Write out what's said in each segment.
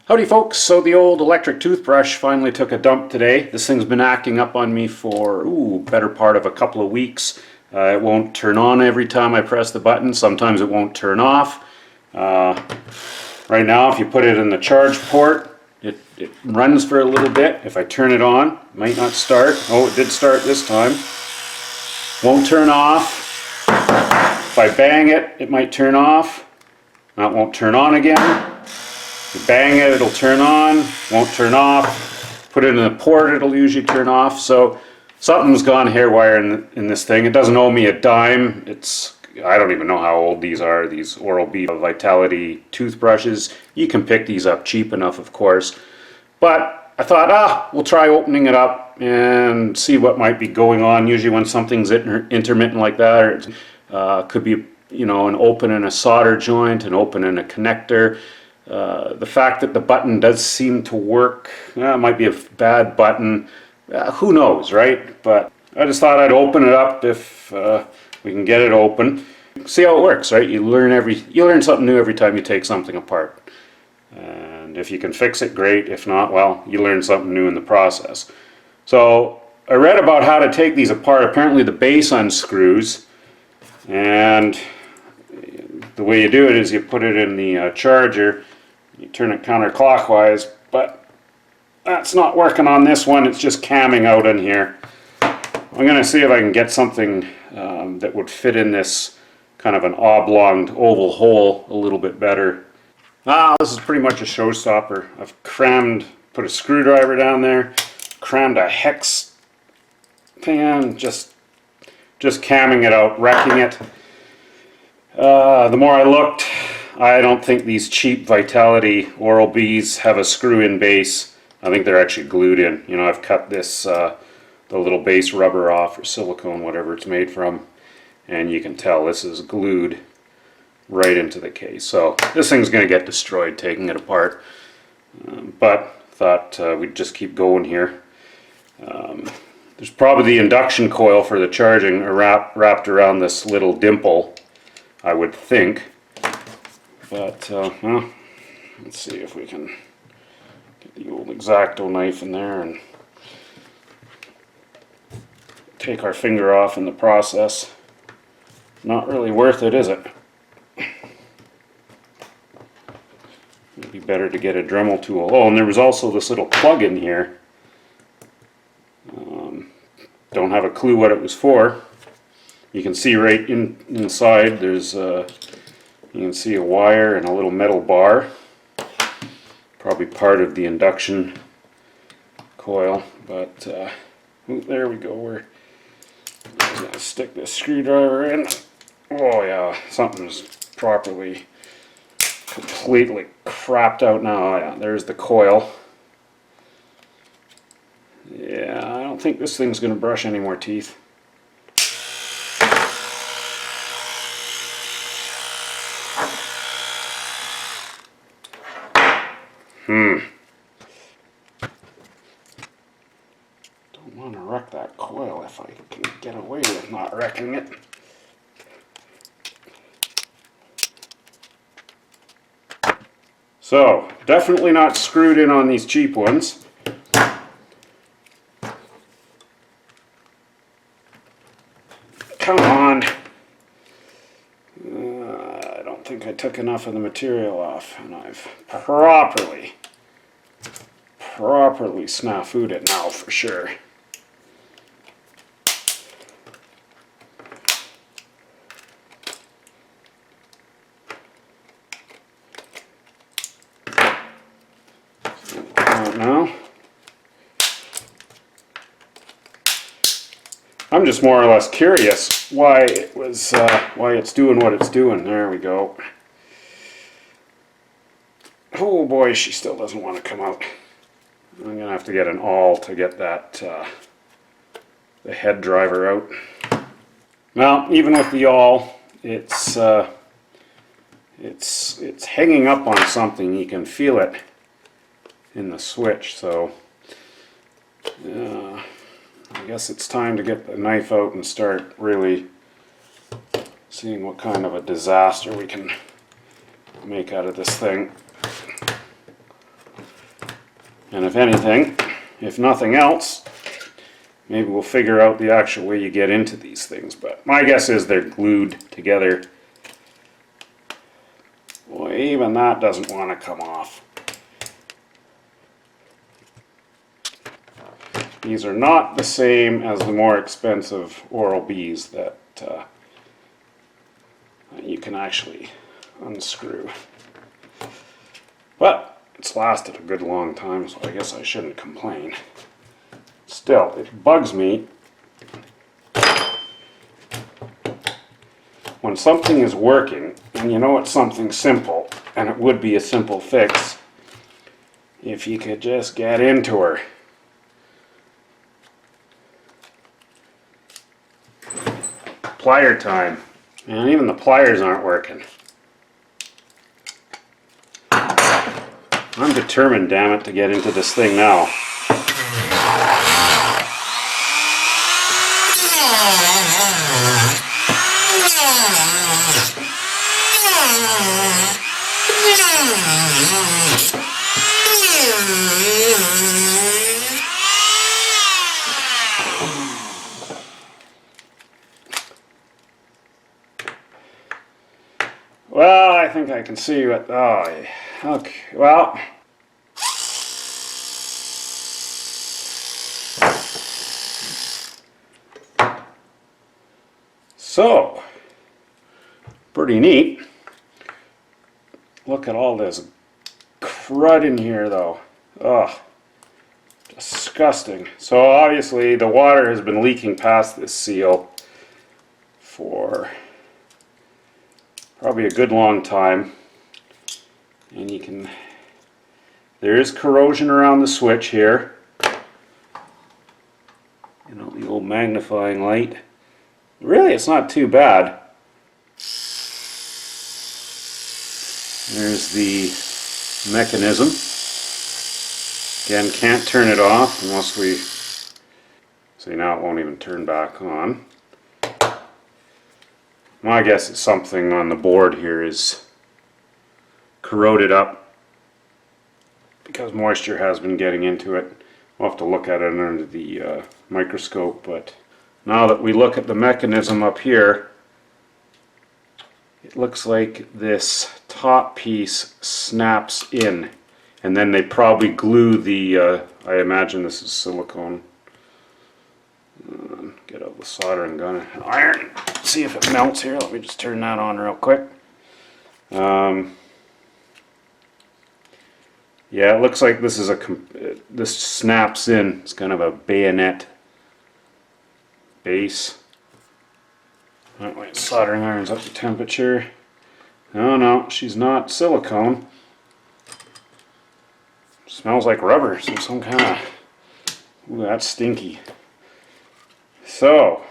Howdy folks, so the old electric toothbrush finally took a dump today. This thing's been acting up on me for, better part of a couple of weeks. It won't turn on every time I press the button. Sometimes it won't turn off. Right now, if you put it in the charge port, it runs for a little bit. If I turn it on, it might not start. Oh, it did start this time. Won't turn off. If I bang it, it might turn off. That won't turn on again. You bang it, it'll turn on, won't turn off. Put it in the port, it'll usually turn off. So something's gone haywire in this thing. It doesn't owe me a dime. I don't even know how old these are, these Oral B Vitality toothbrushes. You can pick these up cheap enough, of course. But I thought, we'll try opening it up and see what might be going on. Usually when something's intermittent like that, or could be, an open in a solder joint, an open in a connector. The fact that the button does seem to work, it might be a bad button, who knows, right? But I just thought I'd open it up if we can get it open. See how it works, right? You learn something new every time you take something apart. And if you can fix it, great. If not, well, you learn something new in the process. So I read about how to take these apart. Apparently the base unscrews, and the way you do it is you put it in the charger. You turn it counterclockwise, but that's not working on this one. It's just camming out in here. I'm going to see if I can get something that would fit in this kind of an oblong oval hole a little bit better. This is pretty much a showstopper. I've put a screwdriver down there, crammed a hex pan, just camming it out, wrecking it. The more I looked, I don't think these cheap Vitality Oral Bs have a screw-in base. I think they're actually glued in. I've cut this, the little base rubber off, or silicone, whatever it's made from, and you can tell this is glued right into the case. So this thing's going to get destroyed taking it apart. But thought we'd just keep going here. There's probably the induction coil for the charging wrapped around this little dimple, I would think. But, let's see if we can get the old X-Acto knife in there and take our finger off in the process. Not really worth it, is it? It'd be better to get a Dremel tool. Oh, and there was also this little plug in here. Don't have a clue what it was for. You can see right inside there's you can see a wire and a little metal bar, probably part of the induction coil, but there we go. We're going to stick this screwdriver in. Oh yeah, something's completely crapped out now. Yeah, there's the coil. Yeah, I don't think this thing's going to brush any more teeth. Don't want to wreck that coil if I can get away with not wrecking it. So, definitely not screwed in on these cheap ones. Come on. I don't think I took enough of the material off, and I've properly snafu'd it now for sure. Now, I'm just more or less curious why it's doing what it's doing. There we go. Oh boy, she still doesn't want to come out. I'm gonna have to get an awl to get that the head driver out. Well, even with the awl, it's hanging up on something. You can feel it in the switch. So I guess it's time to get the knife out and start really seeing what kind of a disaster we can make out of this thing. And if anything, if nothing else, maybe we'll figure out the actual way you get into these things. But my guess is they're glued together. Well, even that doesn't want to come off. These are not the same as the more expensive Oral Bs that you can actually unscrew. But it's lasted a good long time, so I guess I shouldn't complain. Still, it bugs me when something is working and you know it's something simple, and it would be a simple fix if you could just get into her. Plier time. And even the pliers aren't working. I'm determined, damn it, to get into this thing now. Well, I think I can see what... Oh, okay. Well... So, pretty neat. Look at all this crud in here, though. Ugh. Disgusting. So obviously the water has been leaking past this seal for probably a good long time. And you can... There is corrosion around the switch here. You know, the old magnifying light. Really, it's not too bad. There's the mechanism. Again, can't turn it off unless we... See, now it won't even turn back on. My guess is something on the board here is corroded up because moisture has been getting into it. We'll have to look at it under the microscope, but now that we look at the mechanism up here, it looks like this top piece snaps in, and then they probably glue the, I imagine this is silicone. Get out the soldering gun and iron, see if it melts here. Let me just turn that on real quick. Yeah, it looks like this is this snaps in. It's kind of a bayonet base. Wait, soldering iron's up to temperature. No, she's not silicone. Smells like rubber, so some kind of... Ooh, that's stinky. So,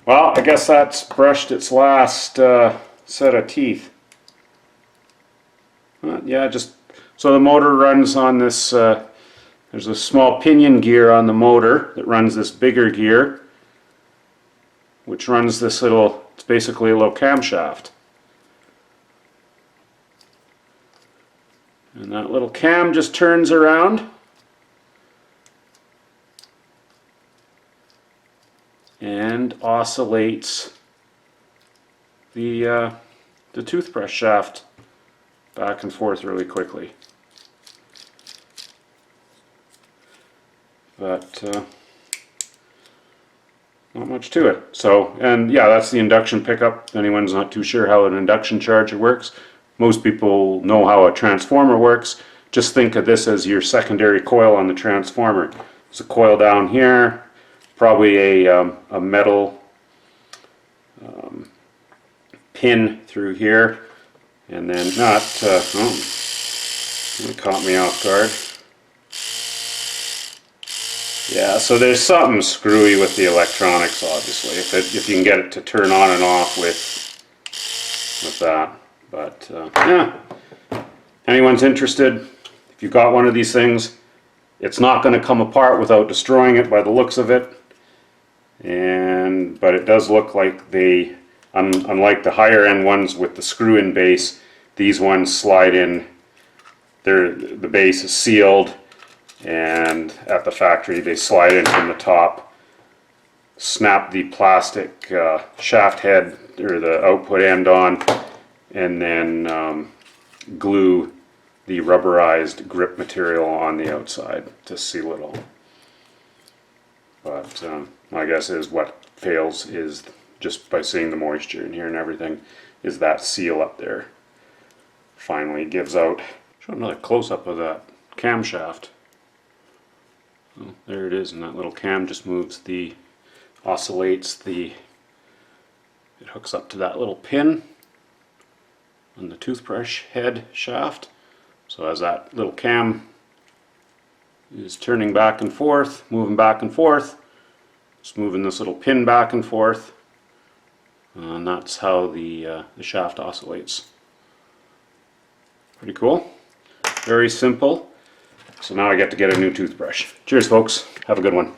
well, I guess that's brushed its last set of teeth. Yeah, just so the motor runs on this. There's a small pinion gear on the motor that runs this bigger gear, which runs this little, it's basically a little camshaft. And that little cam just turns around and oscillates the toothbrush shaft back and forth really quickly. But not much to it. So, and yeah, that's the induction pickup. If anyone's not too sure how an induction charger works, most people know how a transformer works. Just think of this as your secondary coil on the transformer. There's a coil down here, probably a metal pin through here, and then it caught me off guard. Yeah, so there's something screwy with the electronics, obviously, if you can get it to turn on and off with that. But yeah, anyone's interested, if you've got one of these things, it's not going to come apart without destroying it by the looks of it. But it does look like they, unlike the higher end ones with the screw-in base, these ones slide in the base is sealed, and at the factory they slide in from the top, snap the plastic shaft head or the output end on, and then glue the rubberized grip material on the outside to seal it all. But my guess is what fails is, just by seeing the moisture in here and everything, is that seal up there finally gives out. Show another close-up of that camshaft. Oh, there it is, and that little cam just moves oscillates it hooks up to that little pin on the toothbrush head shaft. So as that little cam is turning back and forth, moving back and forth, just moving this little pin back and forth, and that's how the shaft oscillates. Pretty cool. Very simple. So now I get to get a new toothbrush. Cheers, folks. Have a good one.